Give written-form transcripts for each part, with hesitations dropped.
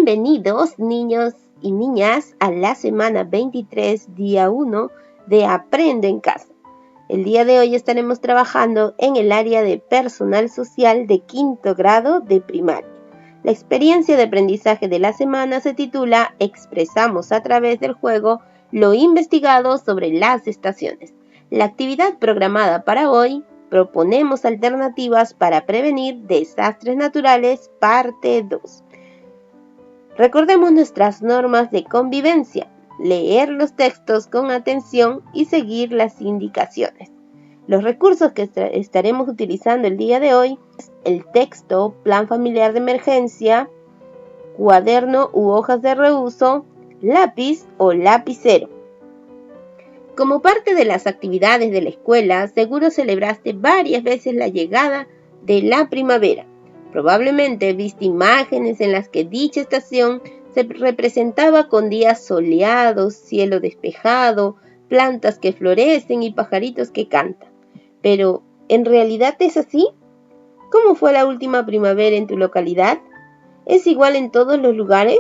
Bienvenidos, niños y niñas, a la semana 23, día 1 de Aprende en Casa. El día de hoy estaremos trabajando en el área de personal social de quinto grado de primaria. La experiencia de aprendizaje de la semana se titula Expresamos a través del juego lo investigado sobre las estaciones. La actividad programada para hoy: proponemos alternativas para prevenir desastres naturales, parte 2. Recordemos nuestras normas de convivencia: leer los textos con atención y seguir las indicaciones. Los recursos que estaremos utilizando el día de hoy es el texto, plan familiar de emergencia, cuaderno u hojas de reuso, lápiz o lapicero. Como parte de las actividades de la escuela, seguro celebraste varias veces la llegada de la primavera. Probablemente viste imágenes en las que dicha estación se representaba con días soleados, cielo despejado, plantas que florecen y pajaritos que cantan. Pero, ¿en realidad es así? ¿Cómo fue la última primavera en tu localidad? ¿Es igual en todos los lugares?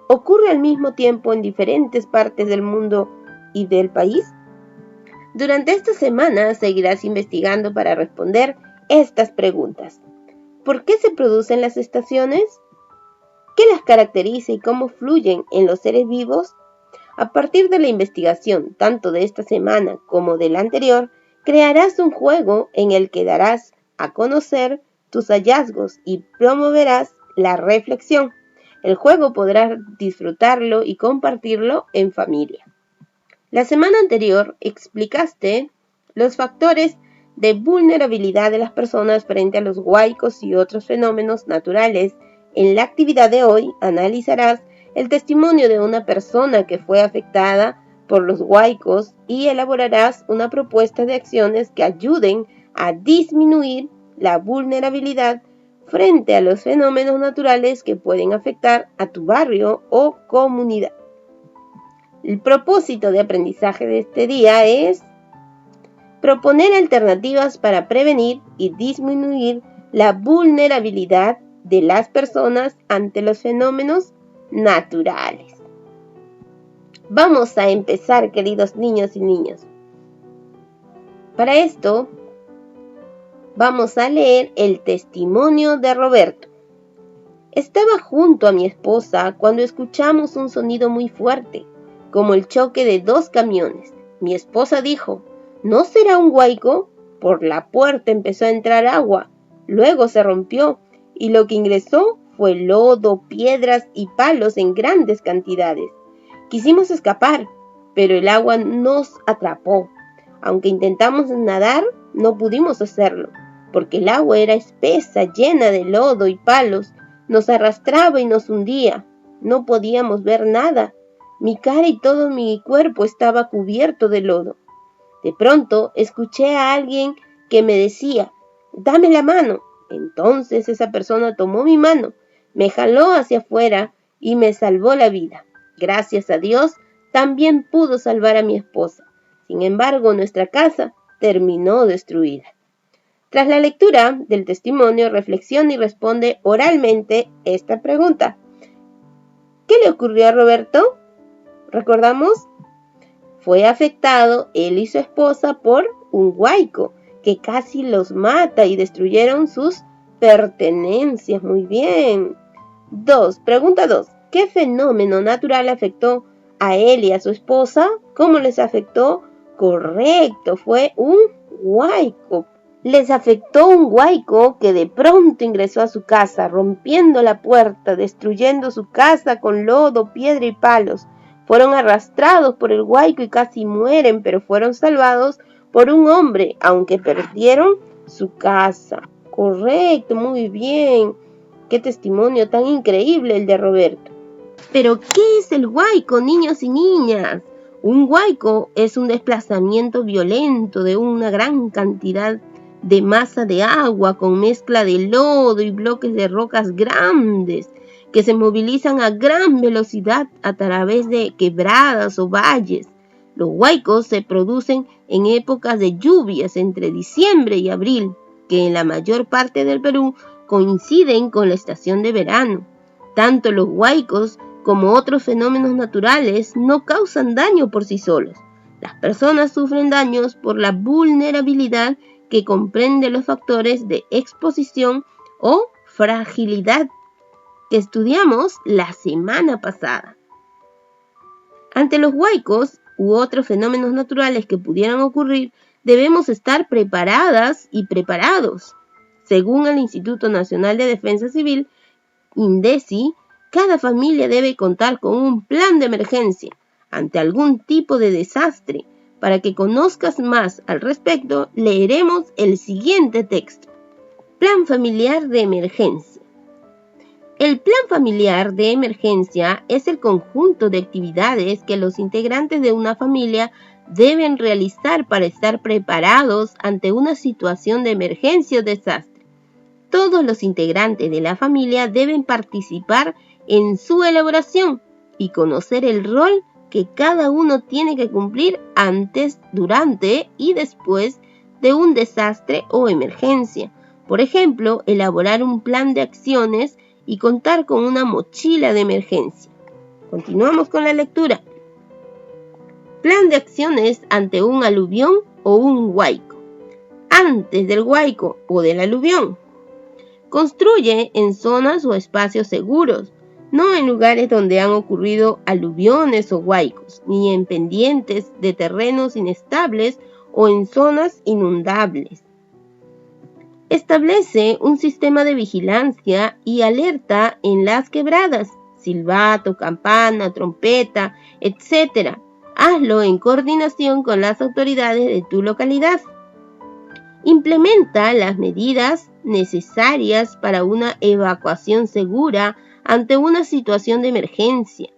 ¿Ocurre al mismo tiempo en diferentes partes del mundo y del país? Durante esta semana seguirás investigando para responder estas preguntas. ¿Por qué se producen las estaciones? ¿Qué las caracteriza y cómo fluyen en los seres vivos? A partir de la investigación, tanto de esta semana como de la anterior, crearás un juego en el que darás a conocer tus hallazgos y promoverás la reflexión. El juego podrás disfrutarlo y compartirlo en familia. La semana anterior explicaste los factores de vulnerabilidad de las personas frente a los huaicos y otros fenómenos naturales. En la actividad de hoy analizarás el testimonio de una persona que fue afectada por los huaicos y elaborarás una propuesta de acciones que ayuden a disminuir la vulnerabilidad frente a los fenómenos naturales que pueden afectar a tu barrio o comunidad. El propósito de aprendizaje de este día es proponer alternativas para prevenir y disminuir la vulnerabilidad de las personas ante los fenómenos naturales. Vamos a empezar, queridos niños y niñas. Para esto, vamos a leer el testimonio de Roberto. Estaba junto a mi esposa cuando escuchamos un sonido muy fuerte, como el choque de dos camiones. Mi esposa dijo: ¿no será un huaico? Por la puerta empezó a entrar agua, luego se rompió y lo que ingresó fue lodo, piedras y palos en grandes cantidades. Quisimos escapar, pero el agua nos atrapó. Aunque intentamos nadar, no pudimos hacerlo, porque el agua era espesa, llena de lodo y palos, nos arrastraba y nos hundía. No podíamos ver nada. Mi cara y todo mi cuerpo estaba cubierto de lodo. De pronto escuché a alguien que me decía: «Dame la mano». Entonces esa persona tomó mi mano, me jaló hacia afuera y me salvó la vida. Gracias a Dios, también pudo salvar a mi esposa. Sin embargo, nuestra casa terminó destruida. Tras la lectura del testimonio, reflexiona y responde oralmente esta pregunta. ¿Qué le ocurrió a Roberto? ¿Recordamos? Fue afectado él y su esposa por un huaico que casi los mata y destruyeron sus pertenencias. Muy bien. Pregunta 2. ¿Qué fenómeno natural afectó a él y a su esposa? ¿Cómo les afectó? Correcto, fue un huaico. Les afectó un huaico que de pronto ingresó a su casa, rompiendo la puerta, destruyendo su casa con lodo, piedra y palos. Fueron arrastrados por el huaico y casi mueren, pero fueron salvados por un hombre, aunque perdieron su casa. Correcto, muy bien. Qué testimonio tan increíble el de Roberto. Pero, ¿qué es el huaico, niños y niñas? Un huaico es un desplazamiento violento de una gran cantidad de masa de agua con mezcla de lodo y bloques de rocas grandes que se movilizan a gran velocidad a través de quebradas o valles. Los huaicos se producen en épocas de lluvias entre diciembre y abril, que en la mayor parte del Perú coinciden con la estación de verano. Tanto los huaicos como otros fenómenos naturales no causan daño por sí solos. Las personas sufren daños por la vulnerabilidad que comprende los factores de exposición o fragilidad que estudiamos la semana pasada. Ante los huaicos u otros fenómenos naturales que pudieran ocurrir, debemos estar preparadas y preparados. Según el Instituto Nacional de Defensa Civil, INDECI, cada familia debe contar con un plan de emergencia ante algún tipo de desastre. Para que conozcas más al respecto, leeremos el siguiente texto. Plan familiar de emergencia. El plan familiar de emergencia es el conjunto de actividades que los integrantes de una familia deben realizar para estar preparados ante una situación de emergencia o desastre. Todos los integrantes de la familia deben participar en su elaboración y conocer el rol que cada uno tiene que cumplir antes, durante y después de un desastre o emergencia. Por ejemplo, elaborar un plan de acciones y contar con una mochila de emergencia. Continuamos con la lectura. Plan de acciones ante un aluvión o un huaico. Antes del huaico o del aluvión. Construye en zonas o espacios seguros, no en lugares donde han ocurrido aluviones o huaicos, ni en pendientes de terrenos inestables o en zonas inundables. Establece un sistema de vigilancia y alerta en las quebradas, silbato, campana, trompeta, etc. Hazlo en coordinación con las autoridades de tu localidad. Implementa las medidas necesarias para una evacuación segura ante una situación de emergencia.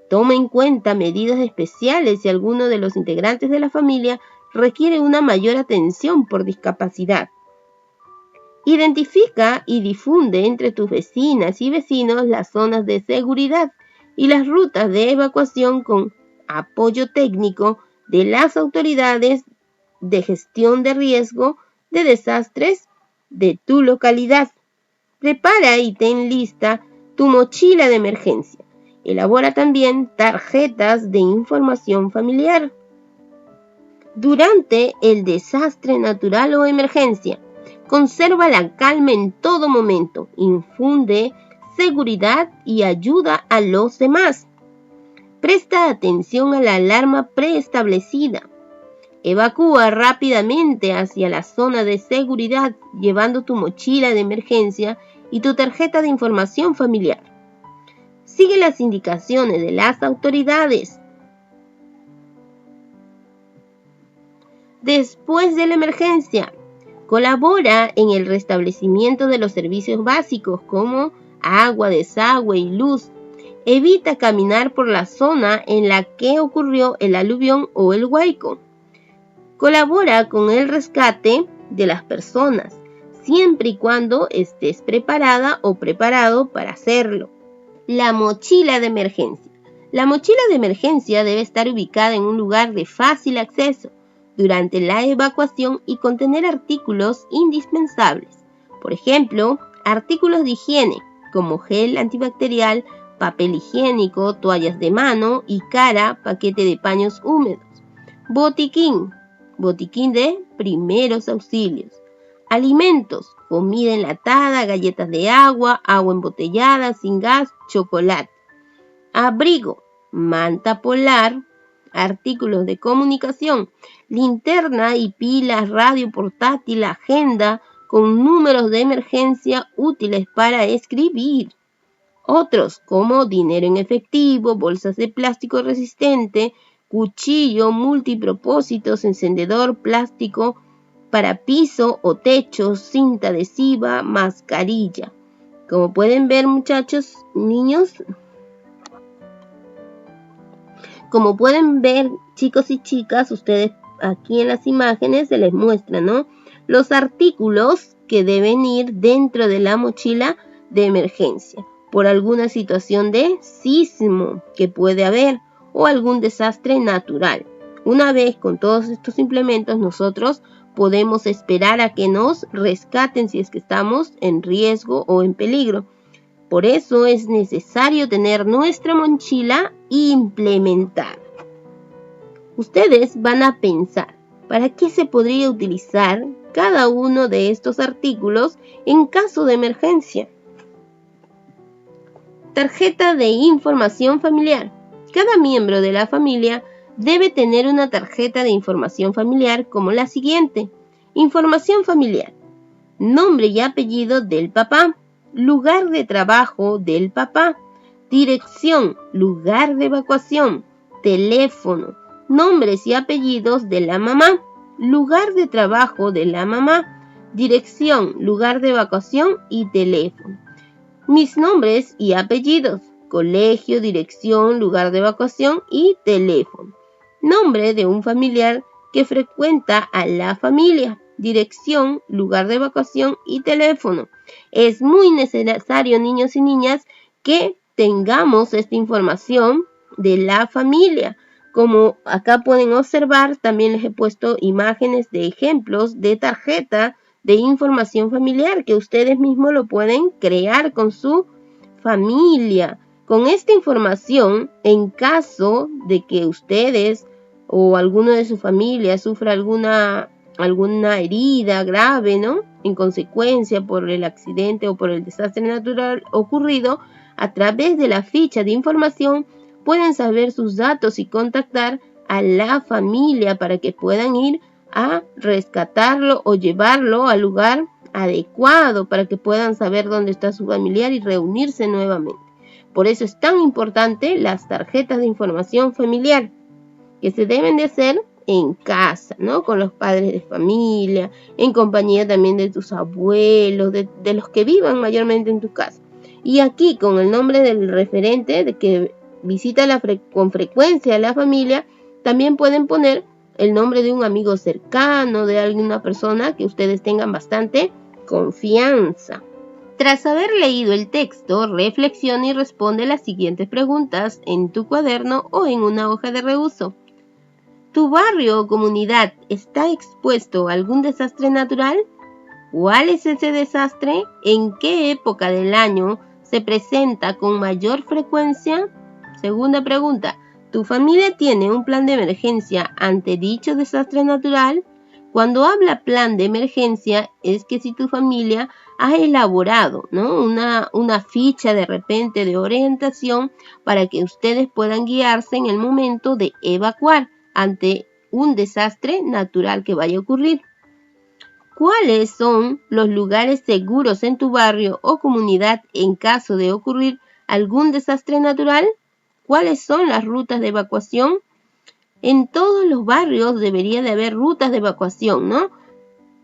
Toma en cuenta medidas especiales si alguno de los integrantes de la familia requiere una mayor atención por discapacidad. Identifica y difunde entre tus vecinas y vecinos las zonas de seguridad y las rutas de evacuación con apoyo técnico de las autoridades de gestión de riesgo de desastres de tu localidad. Prepara y ten lista tu mochila de emergencia. Elabora también tarjetas de información familiar. Durante el desastre natural o emergencia, conserva la calma en todo momento, infunde seguridad y ayuda a los demás. Presta atención a la alarma preestablecida. Evacúa rápidamente hacia la zona de seguridad llevando tu mochila de emergencia y tu tarjeta de información familiar. Sigue las indicaciones de las autoridades. Después de la emergencia, colabora en el restablecimiento de los servicios básicos como agua, desagüe y luz. Evita caminar por la zona en la que ocurrió el aluvión o el huaico. Colabora con el rescate de las personas, siempre y cuando estés preparada o preparado para hacerlo. La mochila de emergencia. La mochila de emergencia debe estar ubicada en un lugar de fácil acceso durante la evacuación y contener artículos indispensables. Por ejemplo, artículos de higiene como gel antibacterial, papel higiénico, toallas de mano y cara, paquete de paños húmedos. Botiquín de primeros auxilios. Alimentos, comida enlatada, galletas de agua, agua embotellada, sin gas, chocolate. Abrigo, manta polar, artículos de comunicación, linterna y pilas, radio portátil, agenda con números de emergencia útiles para escribir. Otros como dinero en efectivo, bolsas de plástico resistente, cuchillo, multipropósitos, encendedor plástico para piso o techo, cinta adhesiva, mascarilla. Como pueden ver, muchachos, niños, como pueden ver, chicos y chicas, ustedes aquí en las imágenes se les muestra, ¿no?, los artículos que deben ir dentro de la mochila de emergencia por alguna situación de sismo que puede haber o algún desastre natural. Una vez con todos estos implementos, nosotros podemos esperar a que nos rescaten si es que estamos en riesgo o en peligro. Por eso es necesario tener nuestra mochila implementada. Ustedes van a pensar, ¿para qué se podría utilizar cada uno de estos artículos en caso de emergencia? Tarjeta de información familiar. Cada miembro de la familia debe tener una tarjeta de información familiar como la siguiente. Información familiar. Nombre y apellido del papá. Lugar de trabajo del papá. Dirección, lugar de evacuación. Teléfono. Nombres y apellidos de la mamá. Lugar de trabajo de la mamá. Dirección, lugar de evacuación y teléfono. Mis nombres y apellidos. Colegio, dirección, lugar de evacuación y teléfono. Nombre de un familiar que frecuenta a la familia. Dirección, lugar de evacuación y teléfono. Es muy necesario, niños y niñas, que tengamos esta información de la familia. Como acá pueden observar, también les he puesto imágenes de ejemplos de tarjeta de información familiar que ustedes mismos lo pueden crear con su familia. Con esta información, en caso de que ustedes o alguno de su familia sufra alguna herida grave, ¿no? En consecuencia por el accidente o por el desastre natural ocurrido, a través de la ficha de información pueden saber sus datos y contactar a la familia para que puedan ir a rescatarlo o llevarlo al lugar adecuado para que puedan saber dónde está su familiar y reunirse nuevamente. Por eso es tan importante las tarjetas de información familiar que se deben de hacer en casa, ¿no? Con los padres de familia, en compañía también de tus abuelos, de los que vivan mayormente en tu casa. Y aquí con el nombre del referente de que visita con frecuencia a la familia, también pueden poner el nombre de un amigo cercano, de alguna persona que ustedes tengan bastante confianza. Tras haber leído el texto, reflexiona y responde las siguientes preguntas en tu cuaderno o en una hoja de reuso. ¿Tu barrio o comunidad está expuesto a algún desastre natural? ¿Cuál es ese desastre? ¿En qué época del año se presenta con mayor frecuencia? Segunda pregunta. ¿Tu familia tiene un plan de emergencia ante dicho desastre natural? Cuando habla plan de emergencia es que si tu familia ha elaborado, ¿no? una ficha de repente de orientación para que ustedes puedan guiarse en el momento de evacuar ante un desastre natural que vaya a ocurrir. ¿Cuáles son los lugares seguros en tu barrio o comunidad en caso de ocurrir algún desastre natural? ¿Cuáles son las rutas de evacuación? En todos los barrios debería de haber rutas de evacuación, ¿no?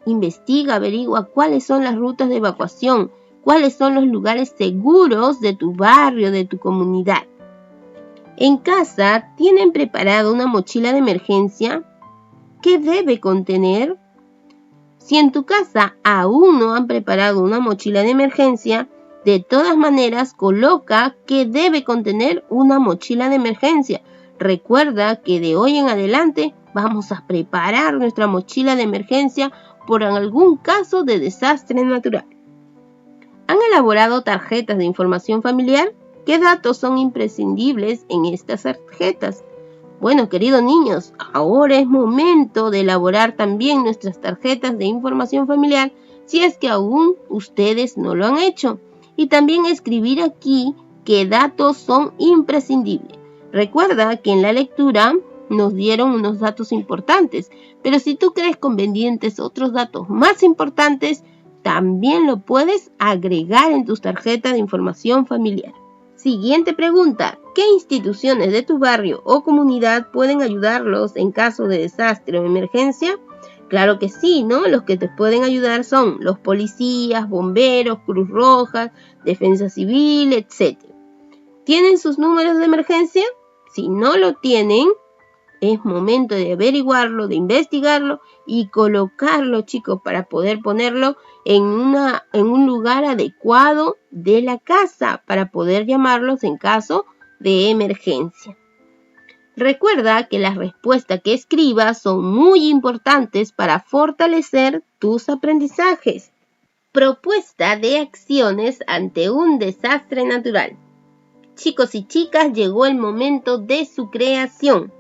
Investiga, averigua cuáles son las rutas de evacuación, cuáles son los lugares seguros de tu barrio, de tu comunidad. En casa, ¿tienen preparada una mochila de emergencia? ¿Qué debe contener? Si en tu casa aún no han preparado una mochila de emergencia, de todas maneras coloca que debe contener una mochila de emergencia. Recuerda que de hoy en adelante vamos a preparar nuestra mochila de emergencia por algún caso de desastre natural. ¿Han elaborado tarjetas de información familiar? ¿Qué datos son imprescindibles en estas tarjetas? Bueno, queridos niños, ahora es momento de elaborar también nuestras tarjetas de información familiar si es que aún ustedes no lo han hecho. Y también escribir aquí qué datos son imprescindibles. Recuerda que en la lectura nos dieron unos datos importantes, pero si tú crees convenientes otros datos más importantes, también lo puedes agregar en tus tarjetas de información familiar. Siguiente pregunta. ¿Qué instituciones de tu barrio o comunidad pueden ayudarlos en caso de desastre o emergencia? Claro que sí, ¿no? Los que te pueden ayudar son los policías, bomberos, Cruz Roja, Defensa Civil, etc. ¿Tienen sus números de emergencia? Si no lo tienen, es momento de averiguarlo, de investigarlo y colocarlo, chicos, para poder ponerlo en un lugar adecuado de la casa para poder llamarlos en caso de emergencia. Recuerda que las respuestas que escribas son muy importantes para fortalecer tus aprendizajes. Propuesta de acciones ante un desastre natural. Chicos y chicas, llegó el momento de su creación.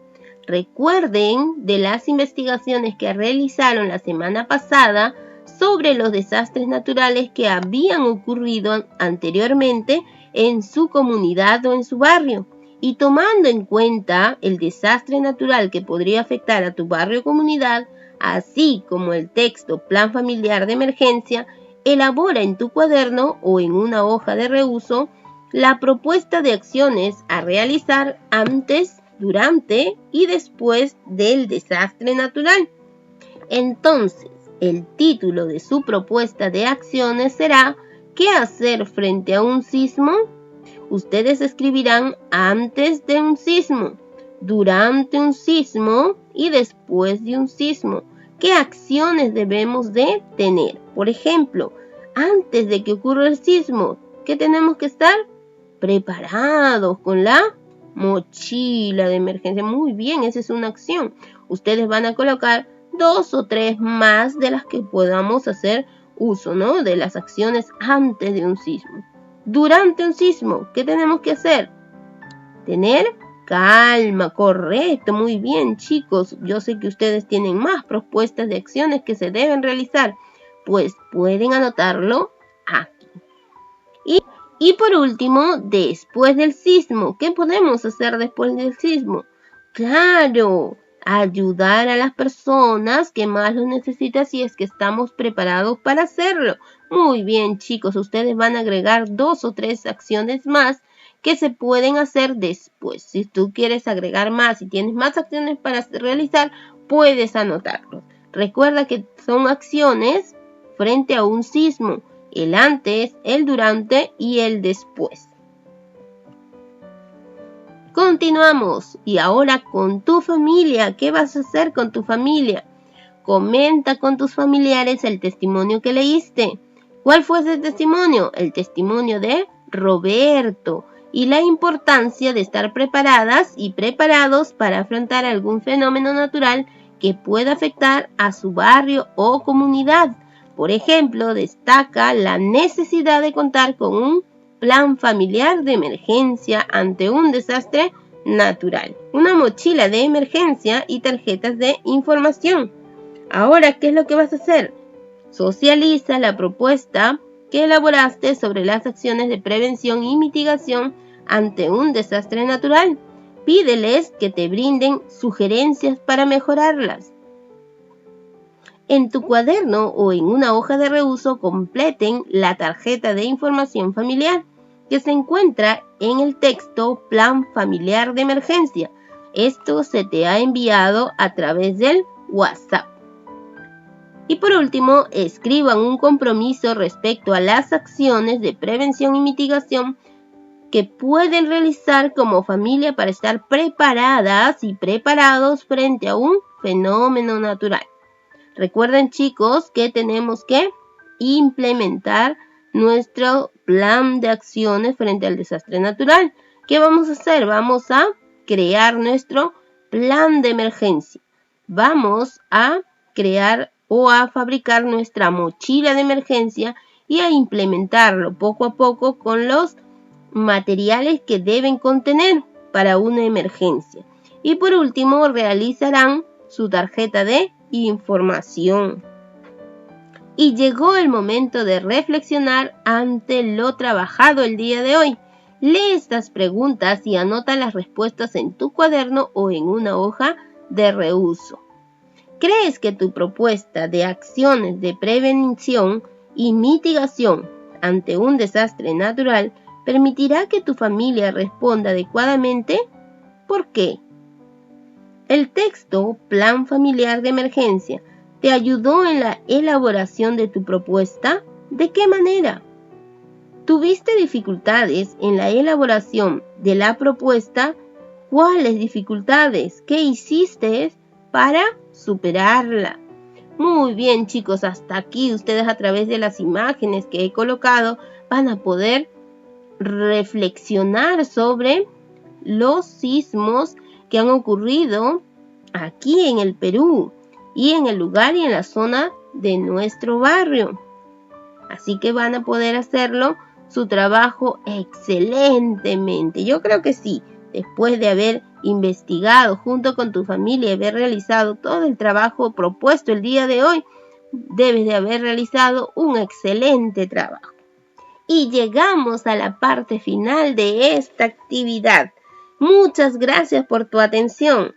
Recuerden de las investigaciones que realizaron la semana pasada sobre los desastres naturales que habían ocurrido anteriormente en su comunidad o en su barrio. Y tomando en cuenta el desastre natural que podría afectar a tu barrio o comunidad, así como el texto Plan Familiar de Emergencia, elabora en tu cuaderno o en una hoja de reuso la propuesta de acciones a realizar antes, durante y después del desastre natural. Entonces, el título de su propuesta de acciones será ¿qué hacer frente a un sismo? Ustedes escribirán antes de un sismo, durante un sismo y después de un sismo. ¿Qué acciones debemos de tener? Por ejemplo, antes de que ocurra el sismo, ¿qué tenemos que estar? Preparados con la mochila de emergencia. Muy bien, esa es una acción. Ustedes van a colocar 2 o 3 más de las que podamos hacer uso, ¿no? De las acciones antes de un sismo. Durante un sismo, ¿qué tenemos que hacer? Tener calma, correcto, muy bien, chicos. Yo sé que ustedes tienen más propuestas de acciones que se deben realizar, pues pueden anotarlo aquí. Y por último, después del sismo, ¿qué podemos hacer después del sismo? Claro, ayudar a las personas que más lo necesitan si es que estamos preparados para hacerlo. Muy bien, chicos, ustedes van a agregar 2 o 3 acciones más que se pueden hacer después. Si tú quieres agregar más y tienes más acciones para realizar, puedes anotarlos. Recuerda que son acciones frente a un sismo. El antes, el durante y el después. Continuamos. Y ahora con tu familia. ¿Qué vas a hacer con tu familia? Comenta con tus familiares el testimonio que leíste. ¿Cuál fue ese testimonio? El testimonio de Roberto. Y la importancia de estar preparadas y preparados para afrontar algún fenómeno natural que pueda afectar a su barrio o comunidad. Por ejemplo, destaca la necesidad de contar con un plan familiar de emergencia ante un desastre natural, una mochila de emergencia y tarjetas de información. Ahora, ¿qué es lo que vas a hacer? Socializa la propuesta que elaboraste sobre las acciones de prevención y mitigación ante un desastre natural. Pídeles que te brinden sugerencias para mejorarlas. En tu cuaderno o en una hoja de reuso completen la tarjeta de información familiar que se encuentra en el texto Plan Familiar de Emergencia. Esto se te ha enviado a través del WhatsApp. Y por último, escriban un compromiso respecto a las acciones de prevención y mitigación que pueden realizar como familia para estar preparadas y preparados frente a un fenómeno natural. Recuerden, chicos, que tenemos que implementar nuestro plan de acciones frente al desastre natural. ¿Qué vamos a hacer? Vamos a crear nuestro plan de emergencia. Vamos a crear o a fabricar nuestra mochila de emergencia y a implementarlo poco a poco con los materiales que deben contener para una emergencia. Y por último, realizarán su tarjeta de información. Y llegó el momento de reflexionar ante lo trabajado el día de hoy. Lee estas preguntas y anota las respuestas en tu cuaderno o en una hoja de reuso. ¿Crees que tu propuesta de acciones de prevención y mitigación ante un desastre natural permitirá que tu familia responda adecuadamente? ¿Por qué? El texto Plan Familiar de Emergencia te ayudó en la elaboración de tu propuesta. ¿De qué manera? ¿Tuviste dificultades en la elaboración de la propuesta? ¿Cuáles dificultades? ¿Qué hiciste para superarla? Muy bien, chicos, hasta aquí ustedes a través de las imágenes que he colocado van a poder reflexionar sobre los sismos que han ocurrido aquí en el Perú y en el lugar y en la zona de nuestro barrio. Así que van a poder hacerlo su trabajo excelentemente. Yo creo que sí, después de haber investigado junto con tu familia y haber realizado todo el trabajo propuesto el día de hoy, debes de haber realizado un excelente trabajo. Y llegamos a la parte final de esta actividad. Muchas gracias por tu atención.